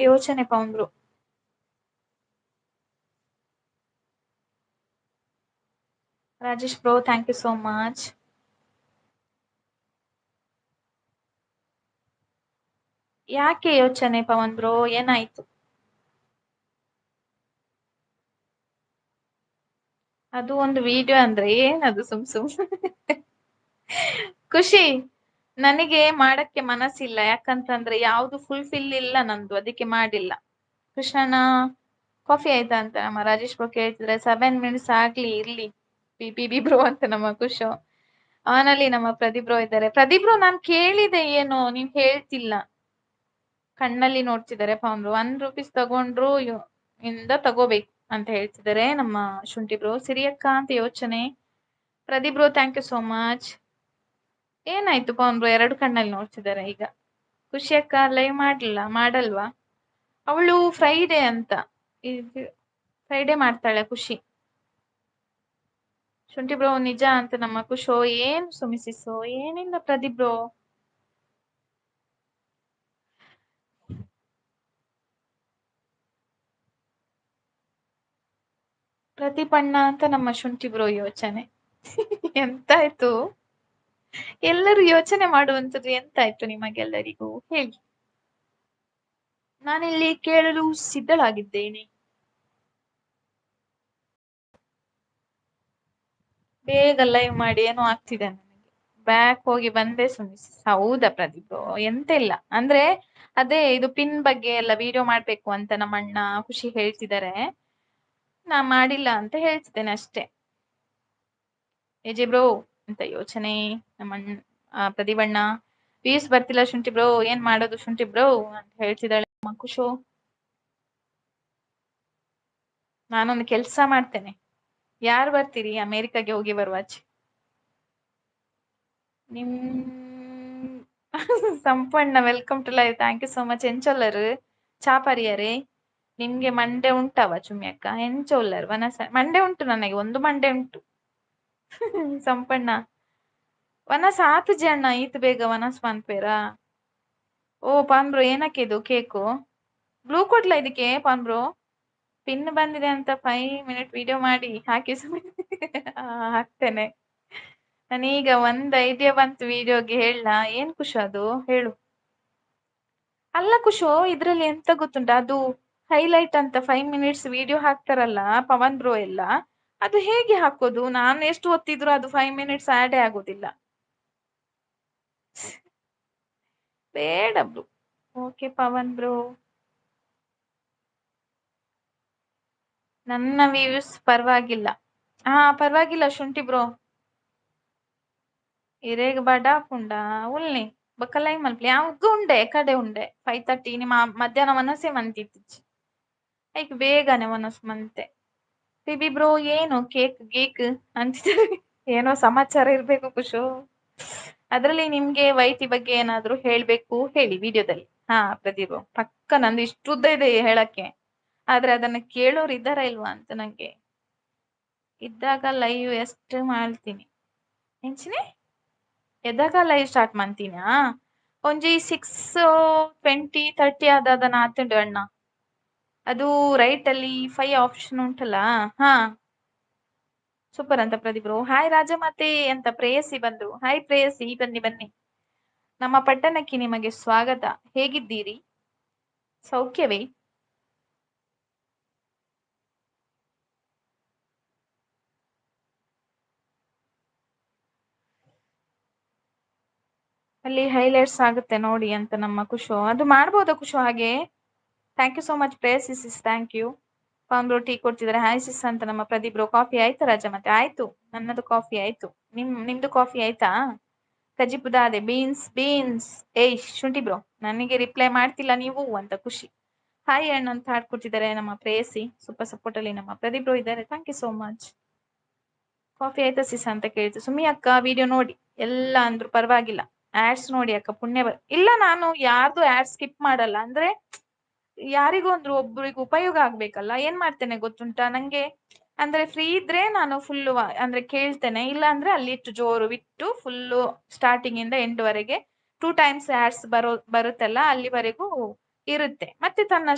ಯೋಚನೆ Pavan bro. Rajesh bro thank you so much. ಯಾಕೆ ಯೋಚನೆ ಪವನ್ ಬ್ರೋ, ಏನಾಯ್ತು? ಅದು ಒಂದು ವಿಡಿಯೋ ಅಂದ್ರೆ ಏನದು ಸುಮ್ ಖುಷಿ. ನನಗೆ ಮಾಡಕ್ಕೆ ಮನಸ್ಸಿಲ್ಲ, ಯಾಕಂತಂದ್ರೆ ಯಾವ್ದು ಫುಲ್ಫಿಲ್ ಇಲ್ಲ ನಂದು, ಅದಕ್ಕೆ ಮಾಡಿಲ್ಲ. ಕೃಷ್ಣಣ್ಣ ಕಾಫಿ ಆಯ್ತಾ ಅಂತ ನಮ್ಮ ರಾಜೇಶ್ ಬ್ರೋ ಕೇಳ್ತಿದ್ರೆ 7 ಮಿನಿಟ್ಸ್ ಆಗ್ಲಿ ಇರ್ಲಿ ಬಿ ಬಿ ಬ್ರೋ ಅಂತ ನಮ್ಮ ಖುಷು. ಅವನಲ್ಲಿ ನಮ್ಮ ಪ್ರದೀಪ್ ಬ್ರೋ ಇದ್ದಾರೆ. ಪ್ರದೀಪ್ ಬ್ರೋ ನಾನ್ ಕೇಳಿದೆ, ಏನು ನೀವ್ ಹೇಳ್ತಿಲ್ಲ. ಕಣ್ಣಲ್ಲಿ ನೋಡ್ತಿದ್ದಾರೆ ಪವನ್ ಬ್ರೋ. 1 ರೂಪೀಸ್ ತಗೊಂಡ್ರು ಇಂದ ತಗೋಬೇಕು ಅಂತ ಹೇಳ್ತಿದ್ದಾರೆ ನಮ್ಮ ಶುಂಠಿ ಬ್ರೋ. ಸಿರಿಯಕ್ಕ ಅಂತ ಯೋಚನೆ. Pradeep bro thank you so much. ಏನಾಯ್ತು ಪವನ್ ಬ್ರೋ, 2 ಕಣ್ಣಲ್ಲಿ ನೋಡ್ತಿದ್ದಾರೆ ಈಗ. ಖುಷಿ ಅಕ್ಕ ಲೈವ್ ಮಾಡಲ್ವಾ? ಅವಳು ಫ್ರೈಡೆ ಅಂತ, ಫ್ರೈಡೆ ಮಾಡ್ತಾಳೆ ಖುಷಿ. ಶುಂಠಿ ಬ್ರೋ ನಿಜ ಅಂತ ನಮ್ಮ ಖುಷೋ. ಏನ್ ಸುಮಿಸಿಸೋ, ಏನಿಲ್ಲ ಪ್ರದೀಪ್ ಬ್ರೋ. ಪ್ರದೀಪಣ್ಣ ಅಂತ ನಮ್ಮ ಶುಂಠಿ ಬ್ರೋ ಯೋಚನೆ. ಎಂತಾಯ್ತು? ಎಲ್ಲರೂ ಯೋಚನೆ ಮಾಡುವಂತದ್ದು ಎಂತಾಯ್ತು ನಿಮಗೆಲ್ಲರಿಗೂ ಹೇಳಿ. ನಾನಿಲ್ಲಿ ಕೇಳಲು ಸಿದ್ಧಳಾಗಿದ್ದೇನೆ. ಬೇಗ ಲೈವ್ ಮಾಡಿ, ಏನೋ ಆಗ್ತಿದೆ ನನಗೆ. ಬ್ಯಾಕ್ ಹೋಗಿ ಬಂದೆ ಸುಮಿಸ್. ಹೌದಾ ಪ್ರದೀಪ್ ಎಂತ ಇಲ್ಲ ಅಂದ್ರೆ, ಅದೇ ಇದು ಪಿನ್ ಬಗ್ಗೆ ಎಲ್ಲ ವಿಡಿಯೋ ಮಾಡ್ಬೇಕು ಅಂತ ನಮ್ಮ ಅಣ್ಣ ಖುಷಿ ಹೇಳ್ತಿದ್ದಾರೆ. ನಾ ಮಾಡಿಲ್ಲ ಅಂತ ಹೇಳ್ತಿದ್ದೇನೆ ಅಷ್ಟೇ. ಎಜೆ ಬ್ರೋ ಅಂತ ಯೋಚನೆ. ನಮ್ಮ ಪ್ರದೀಪಣ್ಣ ವ್ಯೂಸ್ ಬರ್ತಿಲ್ಲ ಶುಂಠಿ ಬ್ರೋ, ಏನ್ ಮಾಡೋದು ಶುಂಠಿ ಬ್ರೋ ಅಂತ ಹೇಳ್ತಿದ್ದಾಳೆ ನಮ್ಮ ಖುಷು. ನಾನೊಂದು ಕೆಲ್ಸ ಮಾಡ್ತೇನೆ. ಯಾರು ಬರ್ತೀರಿ ಅಮೇರಿಕಾಗೆ ಹೋಗಿ ಬರುವಾಚೆ? ನಿಮ್ ಸಂಪಣ್ಣ welcome to live. Thank you so much. ಎಂಚೊಲ್ಲರು ಚಾಪರಿಯರೇ, ನಿಮ್ಗೆ ಮಂಡೆ ಉಂಟವ ಚುಮ್ಯಕ್ಕ? ಎಂಚೊಲ್ಲರು ವನಸ ಮಂಡೆ ಉಂಟು, ನನಗೆ ಒಂದು ಮಂಡೆ ಉಂಟು. ಸಂಪಣ್ಣ ವನಸ್ ಆತು ಅಣ್ಣ ಈತ್ ಬೇಗ ವನಸ್ ಪನ್ಪೇರ. ಓ ಪಾನ್ ಬ್ರೋ, ಏನಕ್ಕೆ ಇದು ಕೇಕು? ಬ್ಲೂ ಕೊಡ್ಲ ಇದಕ್ಕೆ ಪಾನ್ ಬ್ರೋ? ಪಿನ್ ಬಂದಿದೆ ಅಂತ 5 ಮಿನಿಟ್ ವಿಡಿಯೋ ಮಾಡಿ ಹಾಕಿ ಹಾಕ್ತೇನೆ. ನಾನೀಗ ಒಂದ್ ಐಡಿಯಾ ಬಂತು ವಿಡಿಯೋಗೆ, ಹೇಳ ಏನ್ ಖುಷಿ ಅದು ಹೇಳು. ಅಲ್ಲ ಖುಷು, ಇದ್ರಲ್ಲಿ ಎಂತ ಗೊತ್ತುಂಟ, ಅದು ಹೈಲೈಟ್ ಅಂತ 5 ಮಿನಿಟ್ಸ್ ವಿಡಿಯೋ ಹಾಕ್ತಾರಲ್ಲ ಪವನ್ ಬ್ರೋ ಎಲ್ಲ, ಅದು ಹೇಗೆ ಹಾಕೋದು? ನಾನು ಎಷ್ಟು ಒತ್ತಿದ್ರು ಅದು 5 ಮಿನಿಟ್ಸ್ ಆಡೇ ಆಗೋದಿಲ್ಲ. ಬೇಡ ಬ್ರೋ. Okay Pavan bro. ನನ್ನ ವ್ಯೂಸ್ ಪರವಾಗಿಲ್ಲ. ಹಾ ಪರವಾಗಿಲ್ಲ ಶುಂಠಿ ಬ್ರೋ. ಇರೇಗ ಬಡ ಪುಂಡ ಉಲ್ನಿ ಬಕ್ಕಲೈ ಮಲ್ಪಲಿ ಯಾವ್ದು ಉಂಡೆ ಕಡೆ ಉಂಡೆ 5:30 ನಿಮ್ಮ ಮಧ್ಯಾಹ್ನ ಮನಸ್ಸೇ ಮಂತಿತ್ತು. ಐಕ್ ಬೇಗನೆ ಮನಸ್ಸು ಮಂತೆ. ಬಿಬಿ ಬ್ರೋ ಏನು ಕೇಕ್ ಗೀಕ್ ಅಂತಿದ್ದಾರೆ. ಏನೋ ಸಮಾಚಾರ ಇರ್ಬೇಕು ಖುಷು. ಅದ್ರಲ್ಲಿ ನಿಮ್ಗೆ ವೈಟಿ ಬಗ್ಗೆ ಏನಾದ್ರು ಹೇಳ್ಬೇಕು ಹೇಳಿ ವಿಡಿಯೋದಲ್ಲಿ. ಹಾ ಪ್ರದೀಪ್ ಪಕ್ಕ ನಂದು ಇಷ್ಟು ಉದ್ದ ಇದೆ ಹೇಳಕ್ಕೆ, ಆದ್ರೆ ಅದನ್ನ ಕೇಳೋರು ಇದ್ದಾರಾ ಇಲ್ವಾ ಅಂತ ನಂಗೆ. ಇದ್ದಾಗ ಲೈವ್ ಎಷ್ಟು ಮಾಡ್ತೀನಿ ಎಂಚಿನಿ, ಎದಾಗ ಲೈವ್ ಸ್ಟಾರ್ಟ್ ಮಾಡ್ತೀನಾ ಒಂಜಿ 6:20-30 ಅದನ್ನ ಆತುಂಡು ಅಣ್ಣ. ಅದು ರೈಟ್ ಅಲ್ಲಿ 5 ಆಪ್ಷನ್ ಉಂಟಲ್ಲ. ಹಾ ಸೂಪರ್ ಅಂತ ಪ್ರದೀಪ್ ಬ್ರೋ. ಹಾಯ್ ರಾಜಮಾತೆ ಅಂತ ಪ್ರೇಯಸಿ ಬಂದ್ರು. ಹಾಯ್ ಪ್ರೇಯಸಿ, ಬನ್ನಿ ಬನ್ನಿ. ನಮ್ಮ ಪಟ್ಟಣಕ್ಕೆ ನಿಮಗೆ ಸ್ವಾಗತ. ಹೇಗಿದ್ದೀರಿ? ಸೌಖ್ಯವೇ? ಅಲ್ಲಿ ಹೈಲೈಟ್ಸ್ ಆಗುತ್ತೆ ನೋಡಿ ಅಂತ ನಮ್ಮ ಖುಷು. ಅದು ಮಾಡ್ಬೋದಾ ಖುಷು ಹಾಗೆ? ಥ್ಯಾಂಕ್ ಯು ಸೋ ಮಚ್ ಪ್ರೇಯಸಿ ಸಿಸ್, ಥ್ಯಾಂಕ್ ಯು. ಪಾನ್ ಬ್ರೋ ಟೀ ಕೊಡ್ತಿದ್ದಾರೆ. ಹಾಯ್ ಸಿಸ್ ಅಂತ ನಮ್ಮ ಪ್ರದೀಪ್ ಬ್ರೋ. ಕಾಫಿ ಆಯ್ತಾ ರಾಜ? ಮತ್ತೆ ಆಯ್ತು, ನನ್ನದು ಕಾಫಿ ಆಯ್ತು. ನಿಮ್ದು ಕಾಫಿ ಆಯ್ತಾ? ಕಜಿಪುದ ಅದೇ ಬೀನ್ಸ್ ಬೀನ್ಸ್. ಏಯ್ ಶುಂಠಿ ಬ್ರೋ, ನನಗೆ ರಿಪ್ಲೈ ಮಾಡ್ತಿಲ್ಲ ನೀವು ಅಂತ ಖುಷಿ. ಹಾಯ್ ಅಣ್ಣ ಅಂತ ಹಾಡ್ಕೊಡ್ತಿದ್ದಾರೆ ನಮ್ಮ ಪ್ರೇಯಸಿ. ಸೂಪರ್ ಸಪೋರ್ಟ್ ಅಲ್ಲಿ ನಮ್ಮ ಪ್ರದೀಪ್ ಬ್ರೋ ಇದ್ದಾರೆ. Thank you so much. Coffee ಆಯ್ತಾ ಸಿಸ್ ಅಂತ ಕೇಳಿತು ಸುಮಿ ಅಕ್ಕ. ವಿಡಿಯೋ ನೋಡಿ ಎಲ್ಲ ಅಂದ್ರು ಪರವಾಗಿಲ್ಲ. ಆಡ್ಸ್ ನೋಡಿ ಅಕ್ಕ, ಪುಣ್ಯ ಇಲ್ಲ ನಾನು ಯಾರ್ದು ಆಡ್ ಸ್ಕಿಪ್ ಮಾಡಲ್ಲ. ಅಂದ್ರೆ ಯಾರಿಗೂ ಅಂದ್ರು ಒಬ್ರಿಗೆ ಉಪಯೋಗ ಆಗ್ಬೇಕಲ್ಲ. ಏನ್ ಮಾಡ್ತೇನೆ ಗೊತ್ತುಂಟಾ ನಂಗೆ, ಅಂದ್ರೆ ಫ್ರೀ ಇದ್ರೆ ನಾನು ಫುಲ್ಲು ಅಂದ್ರೆ ಕೇಳ್ತೇನೆ, ಇಲ್ಲ ಅಂದ್ರೆ ಅಲ್ಲಿ ಇಟ್ಟು ಜೋರು ಬಿಟ್ಟು ಫುಲ್ಲು ಸ್ಟಾರ್ಟಿಂಗ್ ಇಂದ ಎಂಡ್ ವರೆಗೆ 2 ಟೈಮ್ಸ್ ಆಡ್ಸ್ ಬರುತ್ತಲ್ಲ ಅಲ್ಲಿವರೆಗೂ ಇರುತ್ತೆ. ಮತ್ತೆ ತನ್ನ